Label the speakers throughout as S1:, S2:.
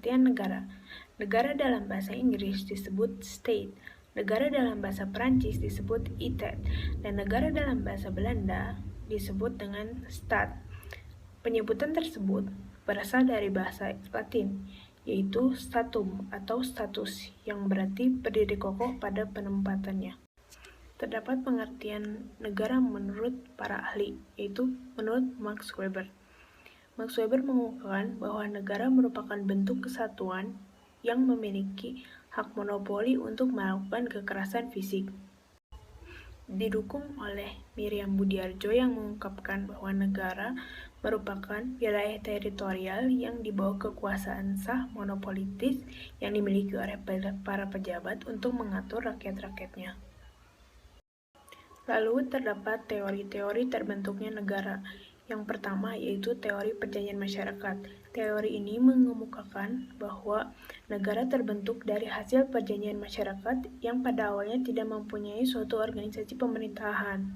S1: pengertian negara. Negara dalam bahasa Inggris disebut state, negara dalam bahasa Perancis disebut État, dan negara dalam bahasa Belanda disebut dengan staat. Penyebutan tersebut berasal dari bahasa Latin, yaitu statum atau status, yang berarti berdiri kokoh pada penempatannya. Terdapat pengertian negara menurut para ahli, yaitu menurut Max Weber. Max Weber mengungkapkan bahwa negara merupakan bentuk kesatuan yang memiliki hak monopoli untuk melakukan kekerasan fisik. Didukung oleh Miriam Budiarjo yang mengungkapkan bahwa negara merupakan wilayah teritorial yang di bawah kekuasaan sah monopolitis yang dimiliki oleh para pejabat untuk mengatur rakyat-rakyatnya. Lalu terdapat teori-teori terbentuknya negara. Yang pertama yaitu teori perjanjian masyarakat. Teori ini mengemukakan bahwa negara terbentuk dari hasil perjanjian masyarakat yang pada awalnya tidak mempunyai suatu organisasi pemerintahan.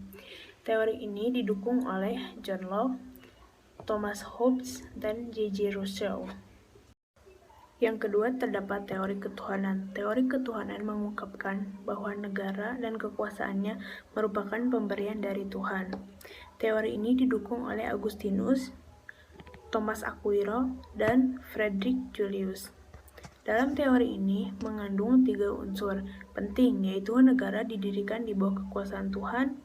S1: Teori ini didukung oleh John Locke, Thomas Hobbes, dan J.J. Rousseau. Yang kedua, terdapat teori ketuhanan. Teori ketuhanan mengungkapkan bahwa negara dan kekuasaannya merupakan pemberian dari Tuhan. Teori ini didukung oleh Augustinus, Thomas Aquino, dan Frederick Julius. Dalam teori ini mengandung 3 unsur penting, yaitu negara didirikan di bawah kekuasaan Tuhan,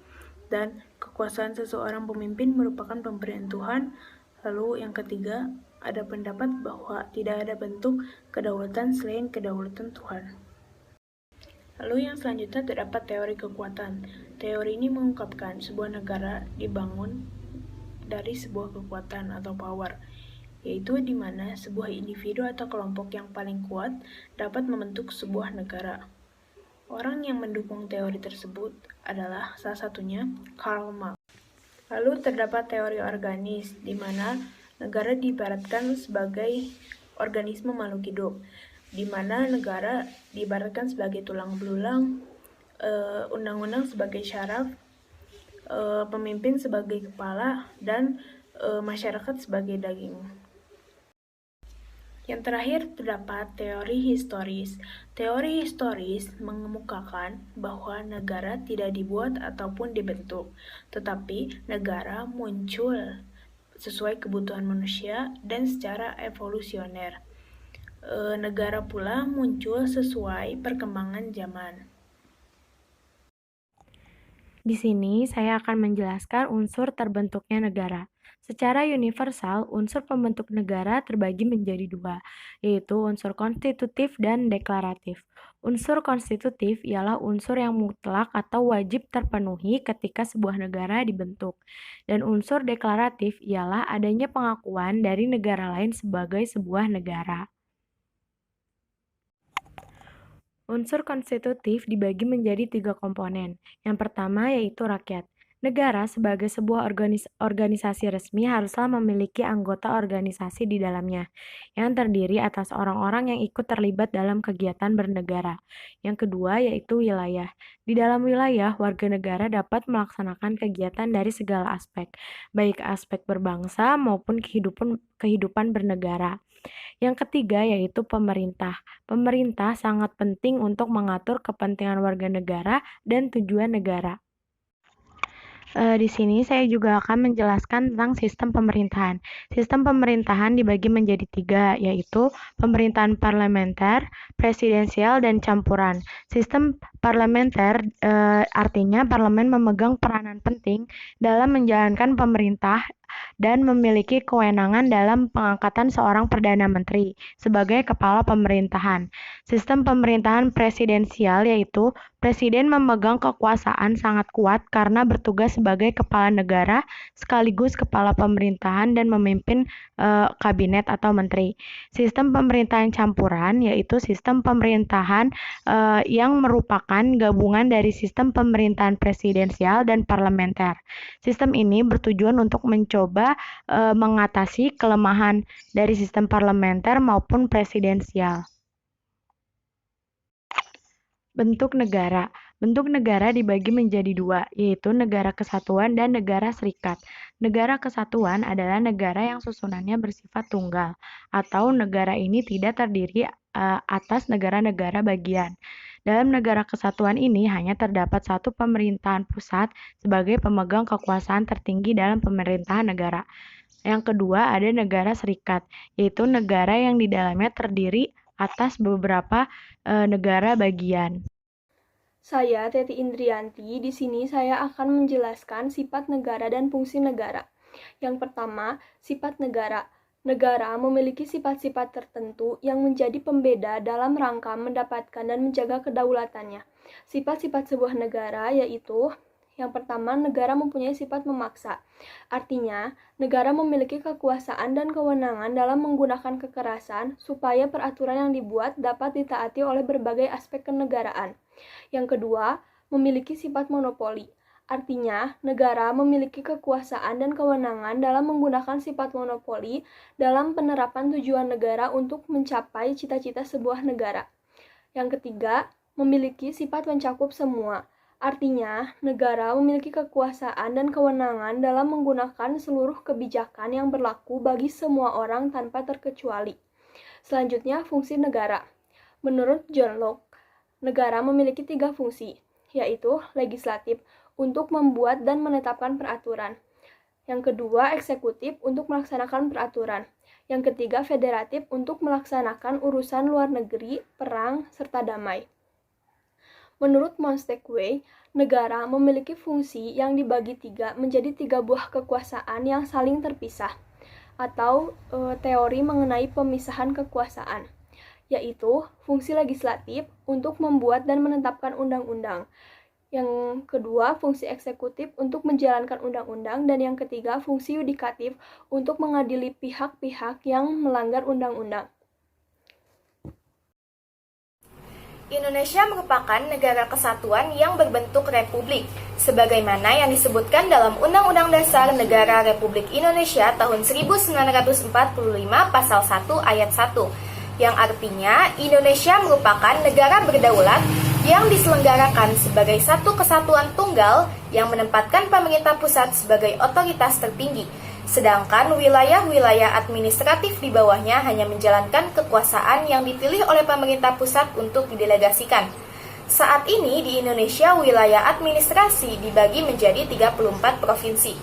S1: dan kekuasaan seseorang pemimpin merupakan pemberian Tuhan. Lalu yang ketiga, ada pendapat bahwa tidak ada bentuk kedaulatan selain kedaulatan Tuhan. Lalu yang selanjutnya terdapat teori kekuatan. Teori ini mengungkapkan sebuah negara dibangun dari sebuah kekuatan atau power, yaitu di mana sebuah individu atau kelompok yang paling kuat dapat membentuk sebuah negara. Orang yang mendukung teori tersebut adalah salah satunya Karl Marx. Lalu terdapat teori organis, di mana negara diibaratkan sebagai organisme makhluk hidup, di mana negara diibaratkan sebagai tulang belulang, undang-undang sebagai syaraf, pemimpin sebagai kepala, dan masyarakat sebagai daging. Yang terakhir terdapat teori historis. Teori historis mengemukakan bahwa negara tidak dibuat ataupun dibentuk, tetapi negara muncul sesuai kebutuhan manusia dan secara evolusioner. Negara pula muncul sesuai perkembangan zaman.
S2: Di sini saya akan menjelaskan unsur terbentuknya negara. Secara universal, unsur pembentuk negara terbagi menjadi 2, yaitu unsur konstitutif dan deklaratif. Unsur konstitutif ialah unsur yang mutlak atau wajib terpenuhi ketika sebuah negara dibentuk. Dan unsur deklaratif ialah adanya pengakuan dari negara lain sebagai sebuah negara. Unsur konstitutif dibagi menjadi 3 komponen. Yang pertama yaitu rakyat. Negara sebagai sebuah organisasi resmi haruslah memiliki anggota organisasi di dalamnya, yang terdiri atas orang-orang yang ikut terlibat dalam kegiatan bernegara. Yang kedua yaitu wilayah. Di dalam wilayah, warga negara dapat melaksanakan kegiatan dari segala aspek, baik aspek berbangsa maupun kehidupan bernegara. Yang ketiga yaitu pemerintah. Pemerintah sangat penting untuk mengatur kepentingan warga negara dan tujuan negara. Di sini saya juga akan menjelaskan tentang sistem pemerintahan. Sistem pemerintahan dibagi menjadi 3, yaitu pemerintahan parlementer, presidensial, dan campuran. Sistem parlementer artinya parlemen memegang peranan penting dalam menjalankan pemerintah dan memiliki kewenangan dalam pengangkatan seorang Perdana Menteri sebagai kepala pemerintahan. Sistem pemerintahan presidensial yaitu Presiden memegang kekuasaan sangat kuat karena bertugas sebagai kepala negara sekaligus kepala pemerintahan dan memimpin kabinet atau menteri. Sistem pemerintahan campuran yaitu sistem pemerintahan yang merupakan gabungan dari sistem pemerintahan presidensial dan parlementer. Sistem ini bertujuan untuk mencoba mengatasi kelemahan dari sistem parlementer maupun presidensial. Bentuk negara. Bentuk negara dibagi menjadi dua, yaitu negara kesatuan dan negara serikat. Negara kesatuan adalah negara yang susunannya bersifat tunggal, atau negara ini tidak terdiri atas negara-negara bagian. Dalam negara kesatuan ini hanya terdapat satu pemerintahan pusat sebagai pemegang kekuasaan tertinggi dalam pemerintahan negara. Yang kedua ada negara serikat, yaitu negara yang di dalamnya terdiri atas beberapa negara bagian.
S3: Saya, Teti Indrianti, di sini saya akan menjelaskan sifat negara dan fungsi negara. Yang pertama, sifat negara. Negara memiliki sifat-sifat tertentu yang menjadi pembeda dalam rangka mendapatkan dan menjaga kedaulatannya. Sifat-sifat sebuah negara yaitu yang pertama, negara mempunyai sifat memaksa. Artinya, negara memiliki kekuasaan dan kewenangan dalam menggunakan kekerasan supaya peraturan yang dibuat dapat ditaati oleh berbagai aspek kenegaraan. Yang kedua, memiliki sifat monopoli. Artinya, negara memiliki kekuasaan dan kewenangan dalam menggunakan sifat monopoli dalam penerapan tujuan negara untuk mencapai cita-cita sebuah negara. Yang ketiga, memiliki sifat mencakup semua. Artinya, negara memiliki kekuasaan dan kewenangan dalam menggunakan seluruh kebijakan yang berlaku bagi semua orang tanpa terkecuali. Selanjutnya, fungsi negara. Menurut John Locke, negara memiliki 3 fungsi, yaitu legislatif untuk membuat dan menetapkan peraturan. Yang kedua, eksekutif untuk melaksanakan peraturan. Yang ketiga, federatif untuk melaksanakan urusan luar negeri, perang, serta damai. Menurut Montesquieu, negara memiliki fungsi yang dibagi menjadi 3 buah kekuasaan yang saling terpisah, atau teori mengenai pemisahan kekuasaan, yaitu fungsi legislatif untuk membuat dan menetapkan undang-undang. Yang kedua, fungsi eksekutif untuk menjalankan undang-undang, dan yang ketiga, fungsi yudikatif untuk mengadili pihak-pihak yang melanggar undang-undang.
S4: Indonesia merupakan negara kesatuan yang berbentuk republik, sebagaimana yang disebutkan dalam Undang-Undang Dasar Negara Republik Indonesia tahun 1945 pasal 1 ayat 1, yang artinya Indonesia merupakan negara berdaulat yang diselenggarakan sebagai satu kesatuan tunggal yang menempatkan pemerintah pusat sebagai otoritas tertinggi, sedangkan wilayah-wilayah administratif di bawahnya hanya menjalankan kekuasaan yang dipilih oleh pemerintah pusat untuk didelegasikan. Saat ini di Indonesia wilayah administrasi dibagi menjadi 34 provinsi.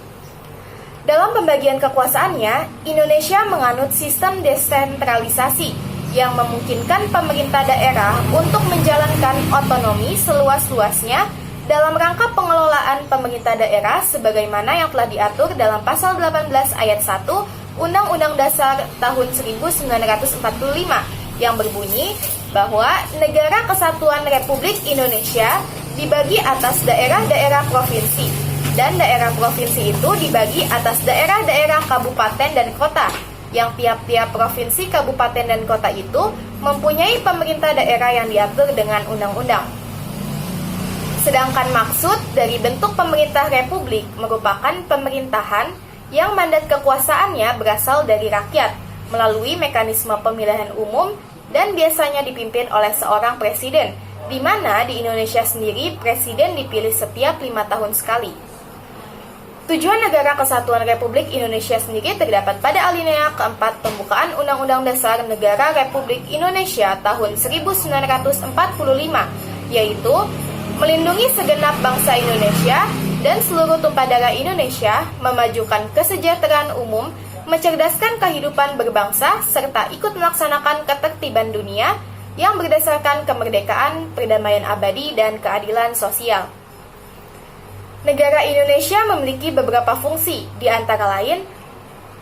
S4: Dalam pembagian kekuasaannya, Indonesia menganut sistem desentralisasi yang memungkinkan pemerintah daerah untuk menjalankan otonomi seluas-luasnya dalam rangka pengelolaan pemerintah daerah sebagaimana yang telah diatur dalam pasal 18 ayat 1 Undang-Undang Dasar tahun 1945 yang berbunyi bahwa Negara Kesatuan Republik Indonesia dibagi atas daerah-daerah provinsi, dan daerah provinsi itu dibagi atas daerah-daerah kabupaten dan kota, yang tiap-tiap provinsi, kabupaten, dan kota itu mempunyai pemerintah daerah yang diatur dengan undang-undang. Sedangkan maksud dari bentuk pemerintah republik merupakan pemerintahan yang mandat kekuasaannya berasal dari rakyat melalui mekanisme pemilihan umum dan biasanya dipimpin oleh seorang presiden, di mana di Indonesia sendiri presiden dipilih setiap 5 tahun sekali. Tujuan Negara Kesatuan Republik Indonesia sendiri terdapat pada alinea keempat pembukaan Undang-Undang Dasar Negara Republik Indonesia tahun 1945, yaitu melindungi segenap bangsa Indonesia dan seluruh tumpah darah Indonesia, memajukan kesejahteraan umum, mencerdaskan kehidupan berbangsa, serta ikut melaksanakan ketertiban dunia yang berdasarkan kemerdekaan, perdamaian abadi, dan keadilan sosial. Negara Indonesia memiliki beberapa fungsi, di antara lain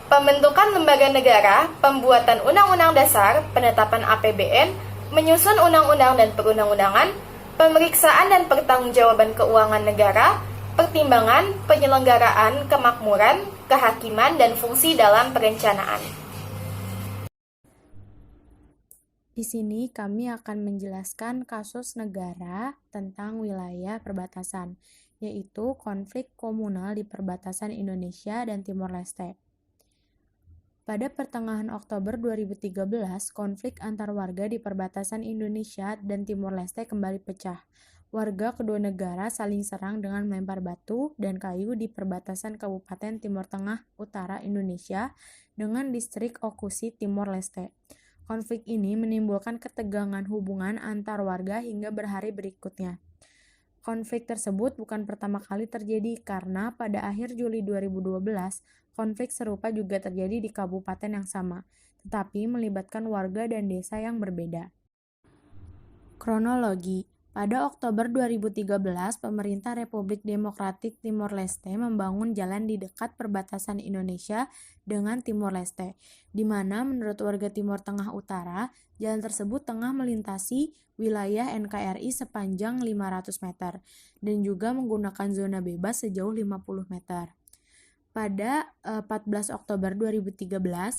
S4: pembentukan lembaga negara, pembuatan undang-undang dasar, penetapan APBN, menyusun undang-undang dan perundang-undangan, pemeriksaan dan pertanggungjawaban keuangan negara, pertimbangan, penyelenggaraan, kemakmuran, kehakiman, dan fungsi dalam perencanaan.
S2: Di sini kami akan menjelaskan kasus negara tentang wilayah perbatasan, yaitu konflik komunal di perbatasan Indonesia dan Timor Leste. Pada pertengahan Oktober 2013, konflik antar warga di perbatasan Indonesia dan Timor Leste kembali pecah. warga kedua negara saling serang dengan melempar batu dan kayu di perbatasan Kabupaten Timur Tengah Utara Indonesia dengan distrik Okusi Timor Leste. Konflik ini menimbulkan ketegangan hubungan antar warga hingga berhari berikutnya. Konflik tersebut bukan pertama kali terjadi karena pada akhir Juli 2012, konflik serupa juga terjadi di kabupaten yang sama, tetapi melibatkan warga dan desa yang berbeda. Kronologi. Pada Oktober 2013, pemerintah Republik Demokratik Timor Leste membangun jalan di dekat perbatasan Indonesia dengan Timor Leste, di mana menurut warga Timur Tengah Utara, jalan tersebut tengah melintasi wilayah NKRI sepanjang 500 meter dan juga menggunakan zona bebas sejauh 50 meter. Pada 14 Oktober 2013,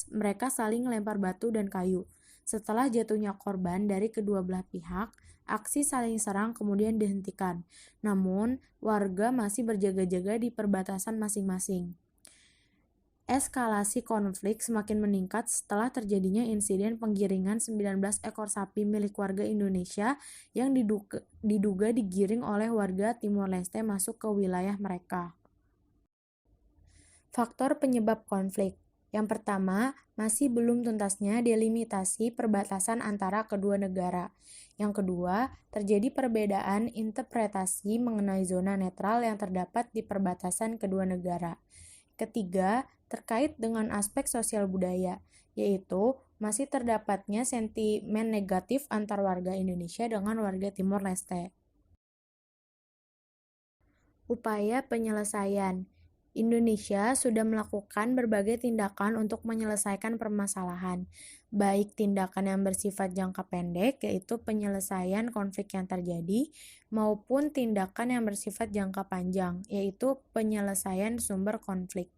S2: mereka saling lempar batu dan kayu. Setelah jatuhnya korban dari kedua belah pihak, aksi saling serang kemudian dihentikan. Namun, warga masih berjaga-jaga di perbatasan masing-masing. Eskalasi konflik semakin meningkat setelah terjadinya insiden penggiringan 19 ekor sapi milik warga Indonesia yang diduga digiring oleh warga Timor Leste masuk ke wilayah mereka. Faktor penyebab konflik. Yang pertama, masih belum tuntasnya delimitasi perbatasan antara kedua negara. Yang kedua, terjadi perbedaan interpretasi mengenai zona netral yang terdapat di perbatasan kedua negara. Ketiga, terkait dengan aspek sosial budaya, yaitu masih terdapatnya sentimen negatif antar warga Indonesia dengan warga Timor Leste. Upaya penyelesaian. Indonesia sudah melakukan berbagai tindakan untuk menyelesaikan permasalahan, baik tindakan yang bersifat jangka pendek, yaitu penyelesaian konflik yang terjadi, maupun tindakan yang bersifat jangka panjang, yaitu penyelesaian sumber konflik.